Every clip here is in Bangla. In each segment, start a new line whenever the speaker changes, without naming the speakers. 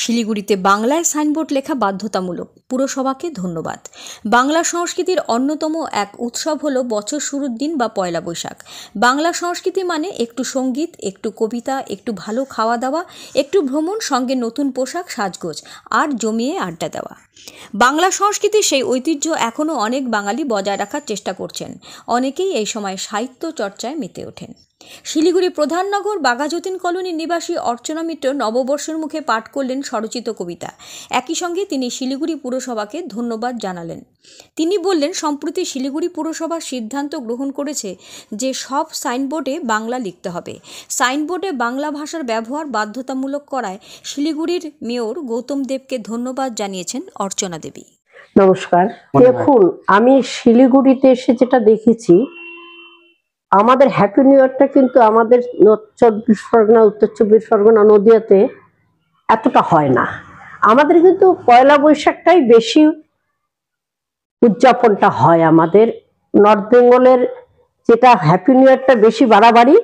শিলিগুড়িতে বাংলায় সাইনবোর্ড লেখা বাধ্যতামূলক, পুরসভাকে ধন্যবাদ। বাংলা সংস্কৃতির অন্যতম এক উৎসব হলো বছর শুরুর দিন বা পয়লা বৈশাখ। বাংলা সংস্কৃতি মানে একটু সঙ্গীত, একটু কবিতা, একটু ভালো খাওয়া দাওয়া, একটু ভ্রমণ, সঙ্গে নতুন পোশাক, সাজগোজ আর জমিয়ে আড্ডা দেওয়া। বাংলা সংস্কৃতির সেই ঐতিহ্য এখনও অনেক বাঙালি বজায় রাখার চেষ্টা করছেন। অনেকেই এই সময় সাহিত্য চর্চায় মেতে ওঠেন। শিলিগুড়ি প্রধাননগর বাঘাযতীন কলোনির নিবাসী অর্চনা মিত্র নববর্ষের মুখে পাঠ করলেন স্বরচিত কবিতা। একই সঙ্গে তিনি শিলিগুড়ি পুরসভাকে ধন্যবাদ জানালেন। তিনি বললেন, সম্প্রতি শিলিগুড়ি পুরসভা সিদ্ধান্ত গ্রহণ করেছে যে সব সাইনবোর্ডে বাংলা লিখতে হবে। সাইনবোর্ডে বাংলা ভাষার ব্যবহার বাধ্যতামূলক করায় শিলিগুড়ির মেয়র গৌতম দেবকে ধন্যবাদ জানিয়েছেন অর্চনা দেবী।
নমস্কার। দেখুন, আমি শিলিগুড়িতে এসে যেটা দেখেছি, আমাদের হ্যাপি নিউ ইয়ারটা কিন্তু আমাদের নর্থ 24 পরগনা, উত্তর 24 পরগনা, নদিয়াতে এতটা হয় না। আমাদের কিন্তু পয়লা বৈশাখটাই বেশি উদযাপনটা হয়। আমাদের নর্থ বেঙ্গলের যেটা হ্যাপি নিউ ইয়ারটা বেশি বাড়াবাড়ি,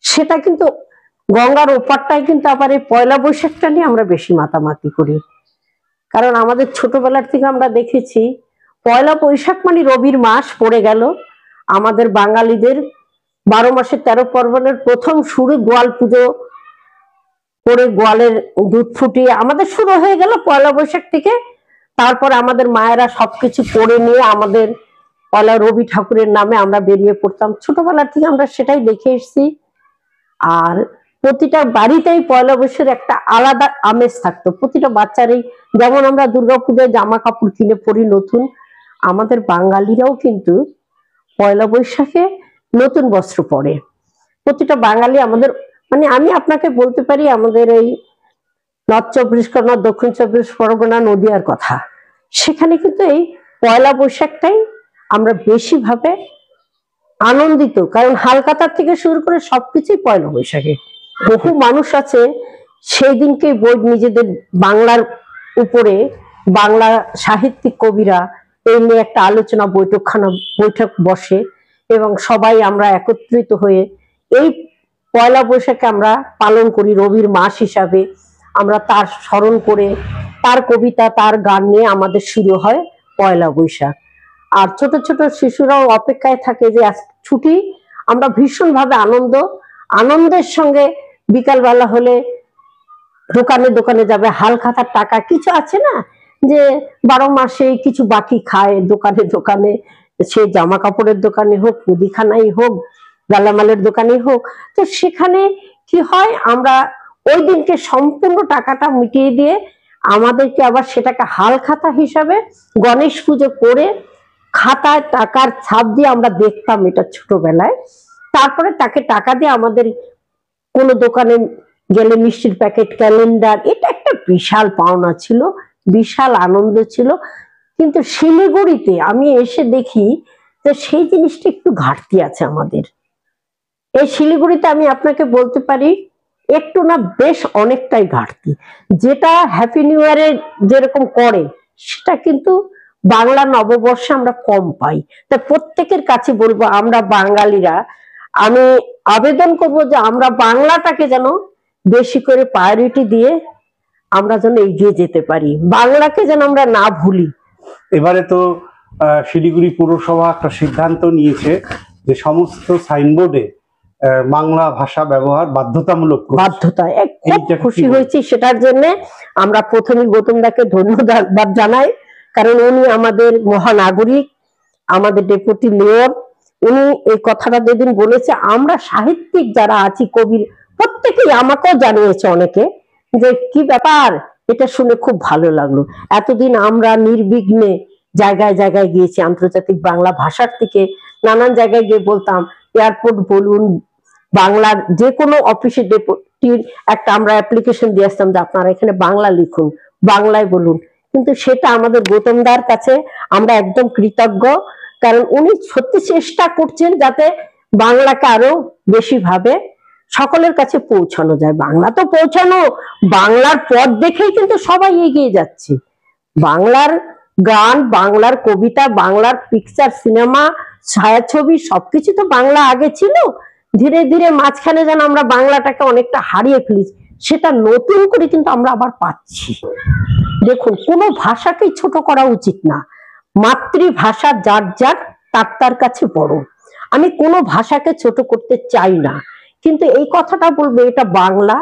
সেটা কিন্তু গঙ্গার ওপারটাই কিন্তু আবার এই পয়লা বৈশাখটা নিয়ে আমরা বেশি মাতামাতি করি। কারণ আমাদের ছোটবেলার থেকে আমরা দেখেছি পয়লা বৈশাখ মানে রবির মাস পড়ে গেল। আমাদের বাঙালিদের 12 মাসে 13 পার্বণের প্রথম শুরু গোয়াল পুজো করে, গোয়ালের দুধ ফুটিয়ে আমাদের শুরু হয়ে গেল পয়লা বৈশাখ থেকে। তারপর আমাদের মায়েরা সবকিছু করে নিয়ে আমাদের পয়লা রবি ঠাকুরের নামে আমরা বেরিয়ে পড়তাম। ছোটবেলা থেকে আমরা সেটাই দেখে এসেছি। আর প্রতিটা বাড়িতেই পয়লা বৈশাখের একটা আলাদা আমেজ থাকতো। প্রতিটা বাচ্চারই, যেমন আমরা দুর্গাপূজায় জামা কাপড় কিনে পরি নতুন, আমাদের বাঙালিরাও কিন্তু পয়লা বৈশাখে নতুন বস্ত্র পরে। প্রতিটা বাঙালি আমাদের, মানে আমি আপনাকে বলতে পারি আমাদের এই নর্থ 24 পরগনা, দক্ষিণ 24 পরগনা, নদিয়ার কথা, সেখানে কিন্তু এই পয়লা বৈশাখটাই আমরা বেশি ভাবে আনন্দিত। কারণ হালখাতার থেকে শুরু করে সবকিছুই পয়লা বৈশাখে। বহু মানুষ আছে সেই দিনকে বই নিজেদের বাংলার উপরে, বাংলা সাহিত্যিক কবিরা এই নিয়ে একটা আলোচনা বৈঠক বসে এবং সবাই আমরা একত্রিত হয়ে এই পয়লা বৈশাখে আমরা পালন করি রবির মাস হিসাবে। আমরা তার স্মরণ করে তার কবিতা, তার গান নিয়ে আমাদের শুরু হয় পয়লা বৈশাখ। আর ছোট ছোট শিশুরাও অপেক্ষায় থাকে যে ছুটি। আমরা ভীষণ ভাবে আনন্দের সঙ্গে বিকালবেলা হলে দোকানে দোকানে যাবে। হালখাতার টাকা কিছু আছে না, যে 12 মাসে কিছু বাকি খায় দোকানে দোকানে, সে জামা কাপড়ের দোকানে হোক, মুদিখানাই হোক, গালামালের দোকানেই হোক। তো সেখানে কি হয়, আমরা ওই দিনকে সম্পূর্ণ টাকাটা মিটিয়ে দিয়ে আমাদেরকে আবার সেটাকে হালখাতা হিসাবে গণেশ পুজো করে খাতায় টাকার ছাপ দিয়ে আমরা দেখতাম এটা ছোটবেলায়। তারপরে তাকে টাকা দিয়ে আমাদের কোনো দোকানে গেলে মিষ্টির প্যাকেট, ক্যালেন্ডার, এটা একটা বিশাল পাওনা ছিল, বিশাল আনন্দ ছিল। কিন্তু শিলিগুড়িতে আমি এসে দেখি যে সেই জিনিসটা একটু ঘাটতি আছে আমাদের। এই শিলিগুড়িতে আমি আপনাকে বলতে পারি একটু না, বেশ অনেকটাই ঘাটতি। যেটা হ্যাপি নিউ ইয়ারে যেরকম করে, সেটা কিন্তু বাংলা নববর্ষে আমরা কম পাই। তা প্রত্যেকের কাছে বলবো, আমরা বাঙালিরা, আমি আবেদন করব যে আমরা বাংলাটাকে যেন বেশি করে প্রায়োরিটি দিয়ে আমরা যেন এগিয়ে যেতে পারি, বাংলাকে যেন আমরা না ভুলি।
এবারে তো শিলিগুড়ি পুরসভা একটা সিদ্ধান্ত নিয়েছে যে সমস্ত সাইনবোর্ডে বাংলা ভাষা ব্যবহার বাধ্যতামূলক।
খুশি হয়েছি সেটার জন্য। আমরা প্রথমে গৌতমদাকে ধন্যবাদ জানাই, কারণ উনি আমাদের মহানাগরিক, আমাদের ডেপুটি মেয়র। উনি এই কথাটা যেদিন বলেছে, আমরা সাহিত্যিক যারা আছি, কবির, প্রত্যেকেই আমাকেও জানিয়েছে অনেকে যে কি ব্যাপার, এটা শুনে খুব ভালো লাগলো। এতদিন আমরা নির্বিঘ্নে জায়গায় জায়গায় গিয়েছি, আন্তর্জাতিক বাংলা ভাষার থেকে নানান জায়গায় গিয়ে বলতাম। এয়ারপোর্ট বলুন, বাংলার যে কোনো অফিসে ডেপুটির একটা আমরা অ্যাপ্লিকেশন দিয়ে আসতাম যে আপনারা এখানে বাংলা লিখুন, বাংলায় বলুন। কিন্তু সেটা আমাদের গৌতমদার কাছে আমরা একদম কৃতজ্ঞ, কারণ উনি সত্যি চেষ্টা করছেন যাতে বাংলাকে আরো বেশি ভাবে সকলের কাছে পৌঁছানো যায়। বাংলা তো পৌঁছানো, বাংলার পথ দেখেই কিন্তু সবাই এগিয়ে যাচ্ছে। বাংলার গান, বাংলার কবিতা, বাংলার পিকচার, সিনেমা, ছায়াছবি, সবকিছু তো বাংলা আগে ছিল। ধীরে ধীরে মাঝখানে যেন আমরা বাংলাটাকে অনেকটা হারিয়ে ফেলেছি। সেটা নতুন করে কিন্তু আমরা আবার পাচ্ছি। দেখুন, কোনো ভাষাকেই ছোট করা উচিত না। মাতৃভাষা যার যার তার তার কাছে বড়। আমি কোনো ভাষাকে ছোট করতে চাই না, কিন্তু এই কথাটা বলবো, এটা বাংলা,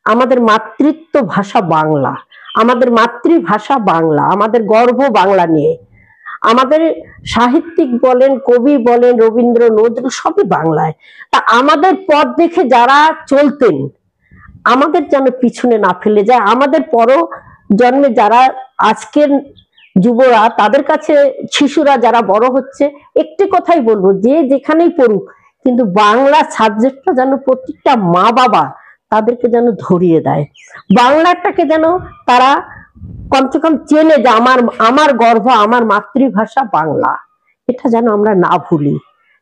আমাদের মাতৃত্ব ভাষা বাংলা, আমাদের মাতৃভাষা বাংলা, আমাদের গর্ব বাংলা নিয়ে। আমাদের সাহিত্যিক বলেন, কবি বলেন, রবীন্দ্র, নজরুল সবই বাংলায়। তা আমাদের পথ দেখে যারা চলতেন, আমাদের যেন পিছনে না ফেলে যায়। আমাদের পর জন্মে যারা আজকের যুবরা, তাদের কাছে শিশুরা যারা বড় হচ্ছে, একটি কথাই বলবো, যে যেখানেই পড়ুক, কিন্তু বাংলা সাবজেক্টটা যেন প্রত্যেকটা মা বাবা তাদেরকে যেন ধরিয়ে দেয়। বাংলাটাকে যেন তারা কমসে কম চেনে যে আমার গর্ব, আমার মাতৃভাষা বাংলা, এটা যেন আমরা না ভুলি।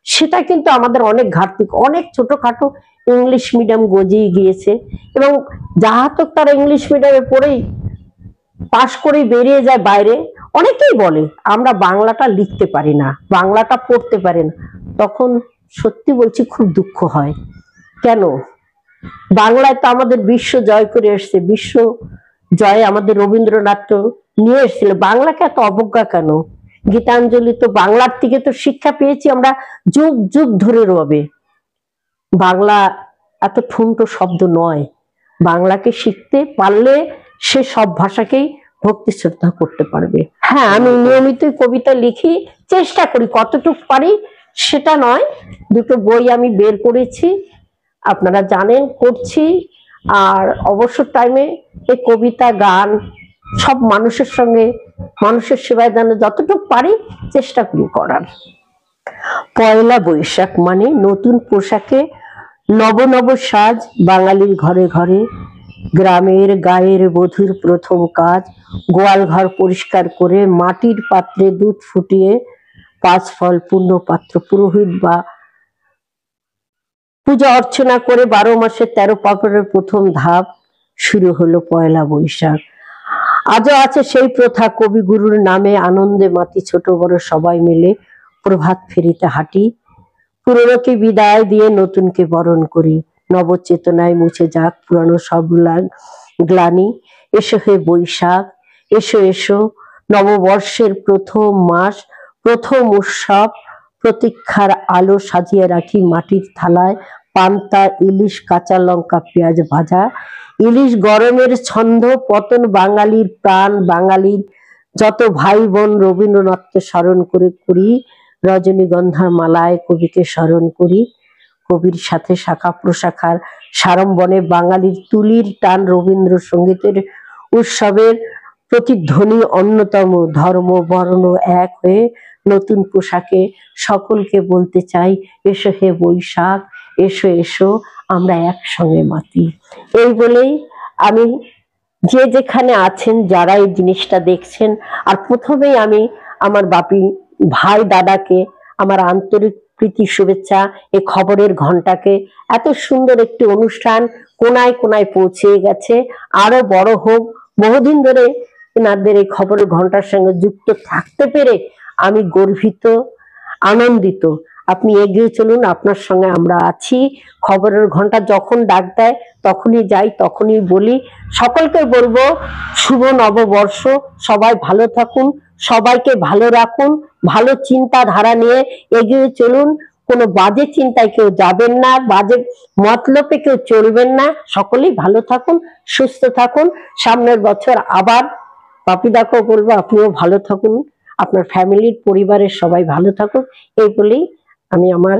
সেটা কিন্তু আমাদের অনেক ঘাটতি। অনেক ছোটখাটো ইংলিশ মিডিয়াম গজিয়ে গিয়েছে, এবং যাহা তো তারা ইংলিশ মিডিয়ামে পড়েই পাশ করে বেরিয়ে যায় বাইরে, অনেকেই বলে আমরা বাংলাটা লিখতে পারি না, বাংলাটা পড়তে পারি না। তখন সত্যি বলছি, খুব দুঃখ হয়। কেন? বাংলায় তো আমাদের বিশ্ব জয় করে এসছে, বিশ্ব জয় আমাদের রবীন্দ্রনাথ তো নিয়ে এসেছিল। বাংলাকে এত অবজ্ঞা কেন? গীতাঞ্জলি তো বাংলার থেকে তো শিক্ষা পেয়েছি আমরা যুগ যুগ ধরে রবে। বাংলা এত ঠুনটো শব্দ নয়। বাংলাকে শিখতে পারলে সে সব ভাষাকেই ভক্তি শ্রদ্ধা করতে পারবে। হ্যাঁ, আমি নিয়মিতই কবিতা লিখি, চেষ্টা করি, কতটুকু পারি সেটা নয়। দুটো বই আমি বের করেছি, আপনারা জানেন, করছি। আর অবসর টাইমে এই কবিতা, গান, সব মানুষের সঙ্গে, মানুষের সেবায় যেন যতটুকু পারি চেষ্টা করি করার। পয়লা বৈশাখ মানে নতুন পোশাকে নব নব সাজ, বাঙালির ঘরে ঘরে। গ্রামের গায়ের বধূর প্রথম কাজ, গোয়াল ঘর পরিষ্কার করে মাটির পাত্রে দুধ ফুটিয়ে 5 ফল পূর্ণ পাত্র পুরোহিত বা পূজা অর্চনা করে 12 মাসে 13 পার্বণের প্রথম ধাপ শুরু হলো পয়লা বৈশাখ। আজও আছে সেই প্রথা, কবিগুরুর নামে আনন্দে মাতি ছোট বড় সবাই মিলে প্রভাত ফেরিতে হাঁটি। পুরনোকে বিদায় দিয়ে নতুনকে বরণ করি, নবচেতনায় মুছে যাক পুরানো সব গ্লানি। এসো হে বৈশাখ, এসো এসো, নববর্ষের প্রথম মাস, প্রথম উৎসব। প্রতীক্ষার আলো সাজিয়ে রাখি মাটির থালায়, পান্তা ইলিশ, কাঁচা লঙ্কা, পেঁয়াজ ভাজা। ইলিশ গরমের ছন্দ, পতন বাঙালির প্রাণ, বাঙালির যত ভাই বোন। রবীন্দ্রনাথকে স্মরণ করে করি, রজনীগন্ধার মালায় কবিকে স্মরণ করি। কবির সাথে শাখা প্রশাখার সারম্বনে বাঙালির তুলির টান। রবীন্দ্রসঙ্গীতের উৎসবের প্রতিধ্বনি অন্যতম। ধর্ম বর্ণ এক হয়ে নতুন পোশাকে সকলকে বলতে চাই, এসো হে বৈশাখ, এসো এসো, আমরা একসঙ্গে মাতি। এই বলেই আমি, যে যেখানে আছেন, যারা এই জিনিসটা দেখছেন, আর প্রথমেই আমি আমার বাপি ভাই দাদাকে আমার আন্তরিক প্রীতি শুভেচ্ছা। এই খবরের ঘন্টাকে, এত সুন্দর একটি অনুষ্ঠান কোনায় কোনায় পৌঁছে গেছে, আরো বড় হোক। বহুদিন ধরে এনাদের এই খবরের ঘন্টার সঙ্গে যুক্ত থাকতে পেরে আমি গর্বিত, আনন্দিত। আপনি এগিয়ে চলুন, আপনার সঙ্গে আমরা আছি। খবরের ঘন্টা যখন ডাক দেয় তখনই যাই, তখনই বলি। সকলকে বলবো শুভ নববর্ষ, সবাই ভালো থাকুন, সবাইকে ভালো রাখুন, ভালো চিন্তাধারা নিয়ে এগিয়ে চলুন। কোনো বাজে চিন্তায় কেউ যাবেন না, বাজে মতলবে কেউ চলবেন না। সকলেই ভালো থাকুন, সুস্থ থাকুন। সামনের বছর আবার বাপিদাকেও বলবো আপনিও ভালো থাকুন, আপনার ফ্যামিলির পরিবারের সবাই ভালো থাকুক। এই বলেই আমি আমার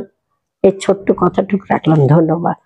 এই ছোট্ট কথাটুকু রাখলাম। ধন্যবাদ।